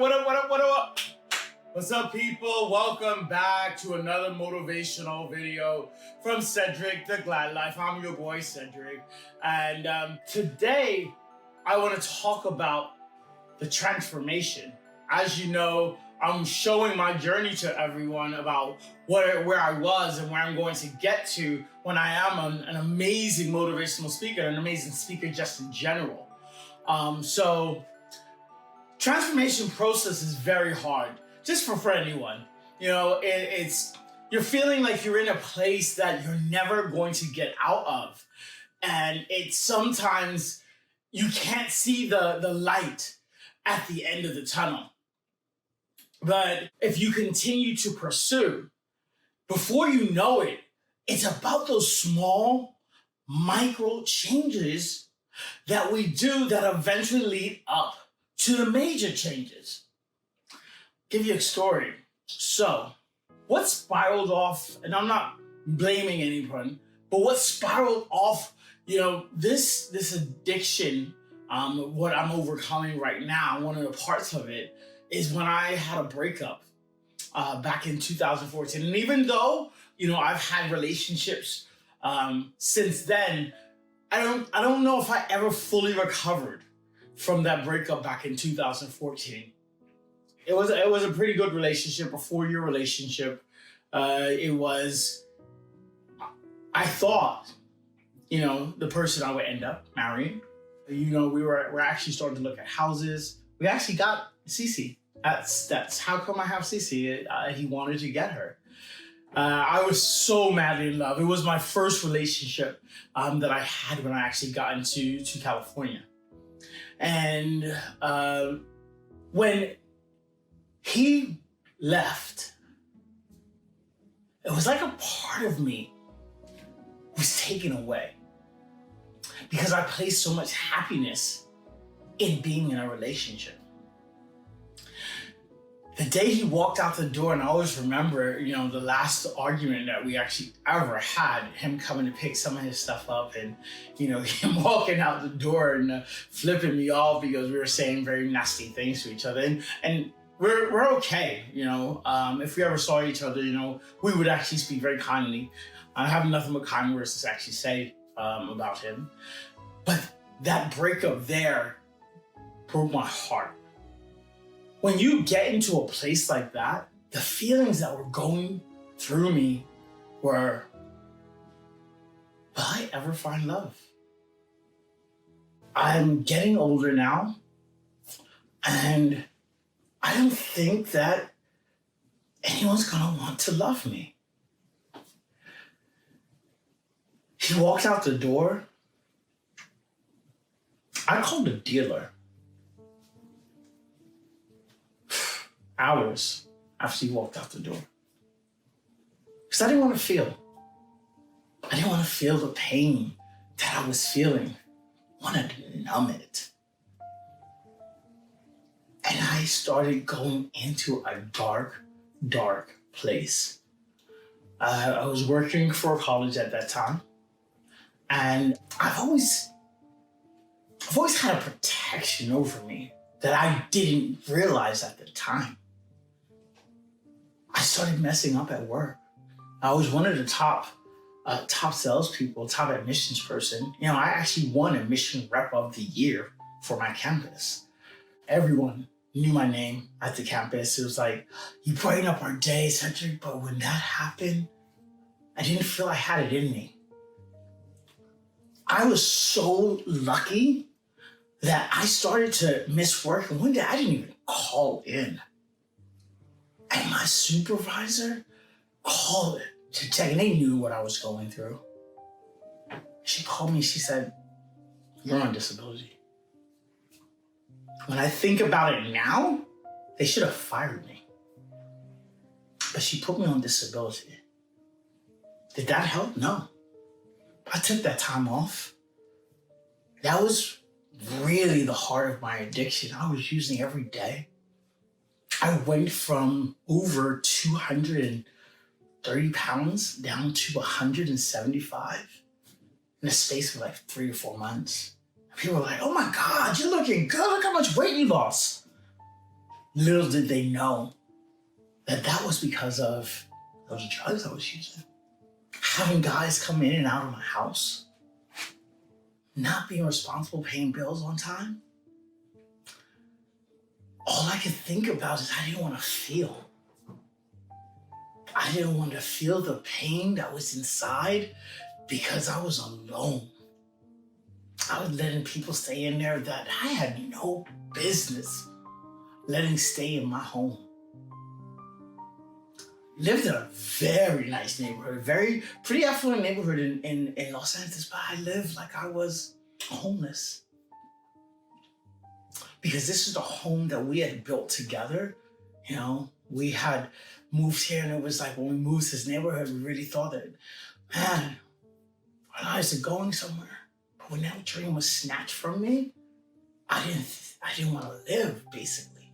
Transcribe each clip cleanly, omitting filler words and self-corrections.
What up? What's up, people? Welcome back to another motivational video from Cedric the Glad Life. I'm your boy, Cedric. And today, I want to talk about the transformation. As you know, I'm showing my journey to everyone about where I was and where I'm going to get to when I am an amazing motivational speaker, an amazing speaker just in general. So transformation process is very hard, just for anyone. You know, it's you're feeling like you're in a place that you're never going to get out of. And it's sometimes you can't see the light at the end of the tunnel. But if you continue to pursue, before you know it, it's about those small micro changes that we do that eventually lead up to the major changes. Give you a story. So, what spiraled off, and I'm not blaming anyone, but what spiraled off, this addiction, what I'm overcoming right now, one of the parts of it is when I had a breakup back in 2014. And even though, I've had relationships since then, I don't know if I ever fully recovered from that breakup back in 2014. It was a pretty good relationship, a 4-year relationship. I thought, the person I would end up marrying. We're actually starting to look at houses. We actually got Cece. That's how come I have Cece. He wanted to get her. I was so madly in love. It was my first relationship that I had when I actually got into California. And when he left, it was like a part of me was taken away because I placed so much happiness in being in a relationship. The day he walked out the door, and I always remember, the last argument that we actually ever had, him coming to pick some of his stuff up and, him walking out the door and flipping me off because we were saying very nasty things to each other. And we're okay, if we ever saw each other, we would actually speak very kindly. I have nothing but kind words to actually say about him. But that breakup there broke my heart. When you get into a place like that, the feelings that were going through me were, will I ever find love? I'm getting older now, and I don't think that anyone's gonna want to love me. He walked out the door. I called a dealer. Hours after he walked out the door. Because I didn't want to feel. I didn't want to feel the pain that I was feeling. I wanted to numb it. And I started going into a dark, dark place. I was working for college at that time. And I've always had a protection over me that I didn't realize at the time. I started messing up at work. I was one of the top salespeople, top admissions person. I actually won admission rep of the year for my campus. Everyone knew my name at the campus. It was like, you brighten up our day, Cedric, but when that happened, I didn't feel I had it in me. I was so lucky that I started to miss work, and one day I didn't even call in. And my supervisor called to check, and they knew what I was going through. She called me, she said, you're on disability. When I think about it now, they should have fired me. But she put me on disability. Did that help? No. I took that time off. That was really the heart of my addiction. I was using every day. I went from over 230 pounds down to 175 in a space of like 3 or 4 months. People were like, oh my God, you're looking good. Look how much weight you lost. Little did they know that that was because of those drugs I was using. Having guys come in and out of my house, not being responsible, paying bills on time. All I could think about is I didn't want to feel. I didn't want to feel the pain that was inside because I was alone. I was letting people stay in there that I had no business letting stay in my home. Lived in a very nice neighborhood, pretty affluent neighborhood in Los Angeles, but I lived like I was homeless. Because this is the home that we had built together. You know, we had moved here, and it was like when we moved to this neighborhood, we really thought that, man, our lives are going somewhere. But when that dream was snatched from me, I didn't want to live, basically.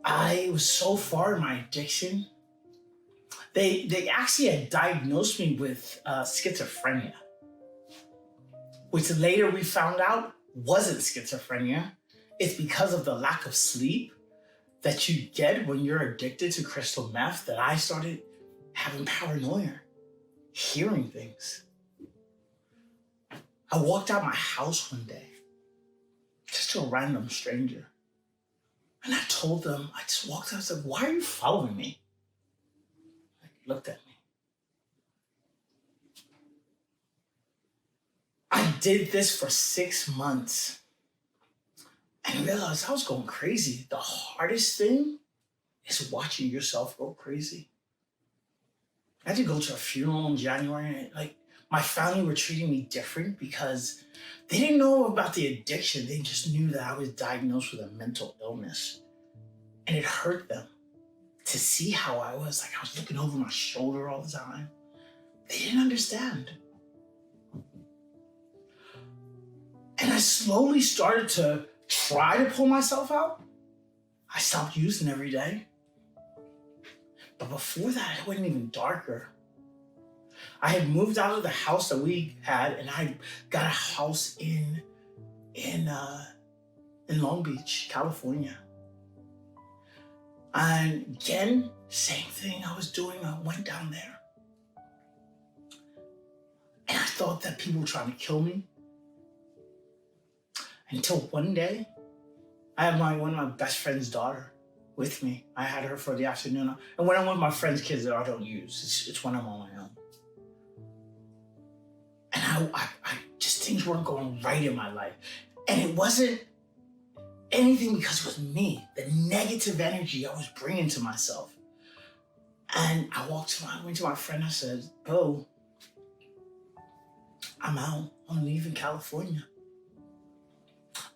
I was so far in my addiction. They actually had diagnosed me with schizophrenia, which later we found out wasn't schizophrenia. It's because of the lack of sleep that you get when you're addicted to crystal meth that I started having paranoia, hearing things. I walked out my house one day, just to a random stranger. And I told them, I just walked out, I said, why are you following me? They looked at me. I did this for 6 months and realized I was going crazy. The hardest thing is watching yourself go crazy. I had to go to a funeral in January, and my family were treating me different because they didn't know about the addiction. They just knew that I was diagnosed with a mental illness. And it hurt them to see how I was. Like I was looking over my shoulder all the time. They didn't understand. And I slowly started to try to pull myself out. I stopped using every day. But before that, it wasn't even darker. I had moved out of the house that we had, and I got a house in Long Beach, California. And again, same thing I was doing. I went down there. And I thought that people were trying to kill me. Until one day, I had one of my best friend's daughter with me. I had her for the afternoon. And when I'm with my friends' kids that I don't use, it's when I'm on my own. And I just, things weren't going right in my life. And it wasn't anything because it was me, the negative energy I was bringing to myself. And I went to my friend, I said, "Bo, I'm out. I'm leaving California.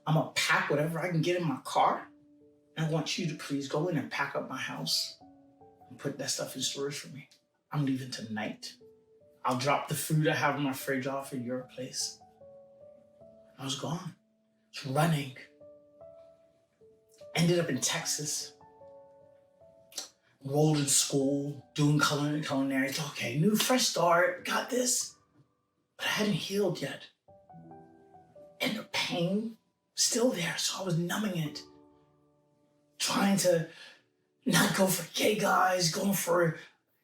I'm gonna pack whatever I can get in my car. And I want you to please go in and pack up my house and put that stuff in storage for me. I'm leaving tonight. I'll drop the food I have in my fridge off at your place." I was gone, just running. Ended up in Texas. Enrolled in school, doing culinary. It's okay, new fresh start, got this. But I hadn't healed yet. And the pain still there, so I was numbing it. Trying to not go for gay guys, going for,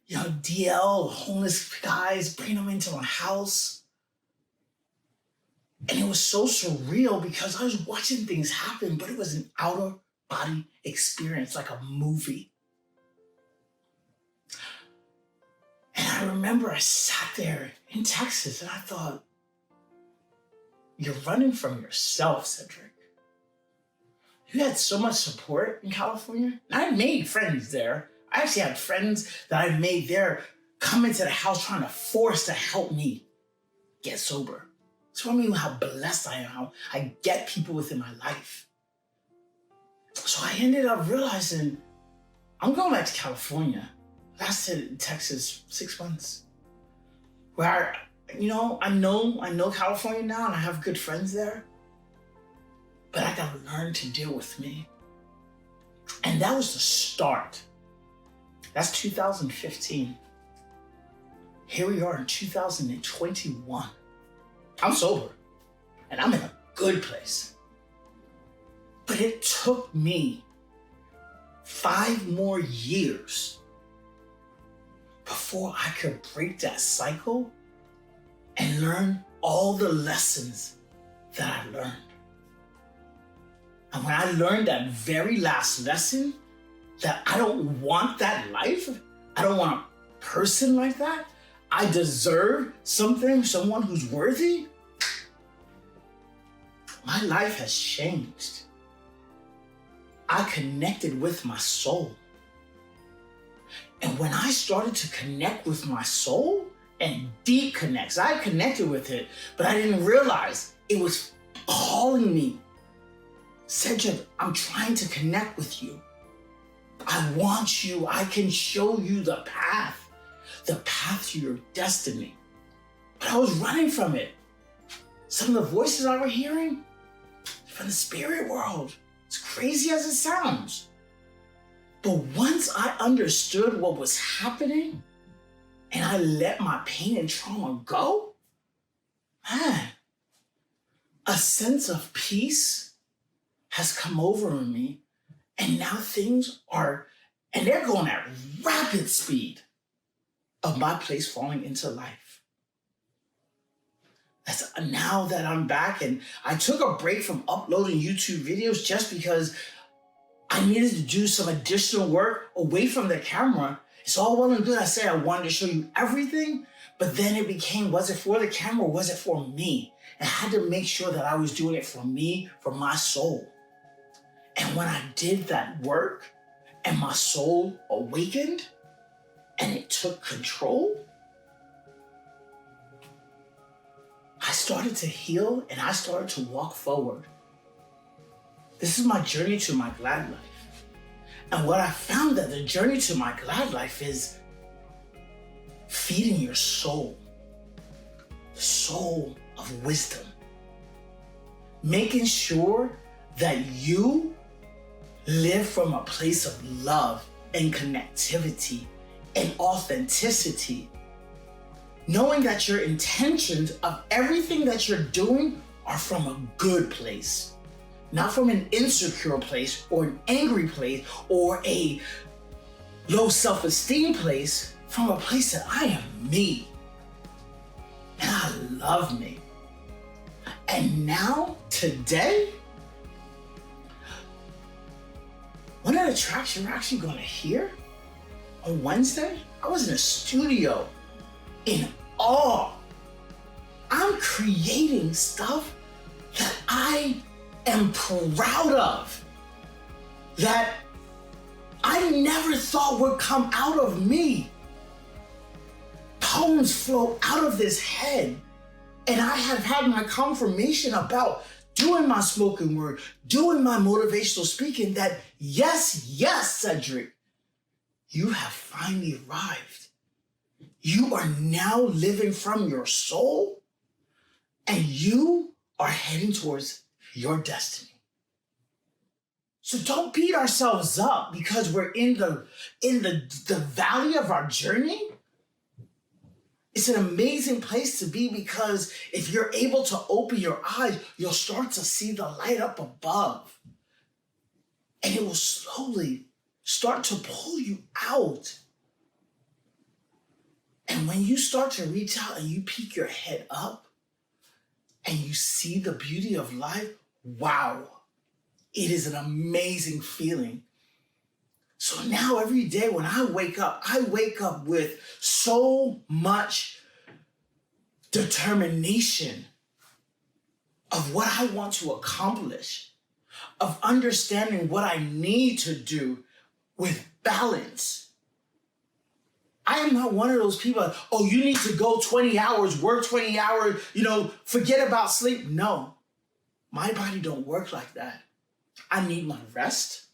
DL, homeless guys, bringing them into my house. And it was so surreal because I was watching things happen, but it was an outer body experience, like a movie. And I remember I sat there in Texas and I thought, you're running from yourself, Cedric. You had so much support in California. And I made friends there. I actually had friends that I made there come into the house trying to force to help me get sober. So I mean how blessed I am, how I get people within my life. So I ended up realizing I'm going back to California. Lasted in Texas 6 months. Where, I know California now and I have good friends there. But I gotta learn to deal with me. And that was the start. That's 2015. Here we are in 2021. I'm sober and I'm in a good place. But it took me 5 more years before I could break that cycle and learn all the lessons that I learned. And when I learned that very last lesson, that I don't want that life, I don't want a person like that, I deserve someone who's worthy, my life has changed. I connected with my soul. And when I started to connect with my soul, and deep connects, I connected with it, but I didn't realize it was calling me. Cedric, I'm trying to connect with you. I want you. I can show you the path to your destiny. But I was running from it. Some of the voices I was hearing from the spirit world, as crazy as it sounds. But once I understood what was happening and I let my pain and trauma go, man, a sense of peace has come over me. And now things are, and they're going at rapid speed of my place falling into life. That's now that I'm back, and I took a break from uploading YouTube videos just because I needed to do some additional work away from the camera. It's all well and good. I say I wanted to show you everything, but then it became, was it for the camera or was it for me? And I had to make sure that I was doing it for me, for my soul. And when I did that work and my soul awakened and it took control, I started to heal and I started to walk forward. This is my journey to my glad life. And what I found that the journey to my glad life is feeding your soul, the soul of wisdom, making sure that you live from a place of love and connectivity and authenticity, knowing that your intentions of everything that you're doing are from a good place, not from an insecure place or an angry place or a low self-esteem place, from a place that I am me and I love me. And now, today, one of the tracks you're actually going to hear on Wednesday, I was in a studio in awe. I'm creating stuff that I am proud of, that I never thought would come out of me. Poems flow out of this head, and I have had my confirmation about doing my spoken word, doing my motivational speaking, that yes, Cedric, you have finally arrived. You are now living from your soul, and you are heading towards your destiny. So don't beat ourselves up because we're in the valley of our journey. It's an amazing place to be, because if you're able to open your eyes, you'll start to see the light up above. And it will slowly start to pull you out. And when you start to reach out and you peek your head up and you see the beauty of life, wow, it is an amazing feeling. So now every day when I wake up with so much determination of what I want to accomplish, of understanding what I need to do with balance. I am not one of those people, oh, you need to go 20 hours, work 20 hours, forget about sleep. No, my body don't work like that. I need my rest.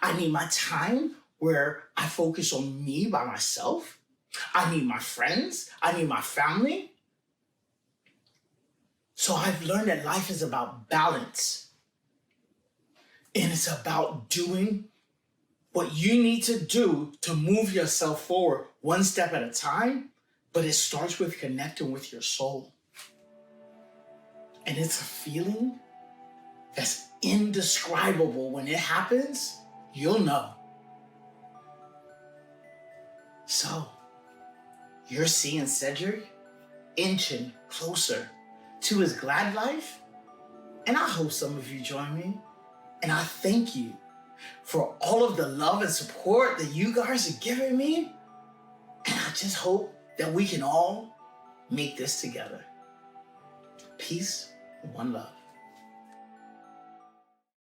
I need my time where I focus on me by myself. I need my friends. I need my family. So I've learned that life is about balance. And it's about doing what you need to do to move yourself forward one step at a time. But it starts with connecting with your soul. And it's a feeling that's indescribable. When it happens, you'll know. So, you're seeing Cedric inching closer to his glad life? And I hope some of you join me. And I thank you for all of the love and support that you guys are giving me. And I just hope that we can all make this together. Peace, one love.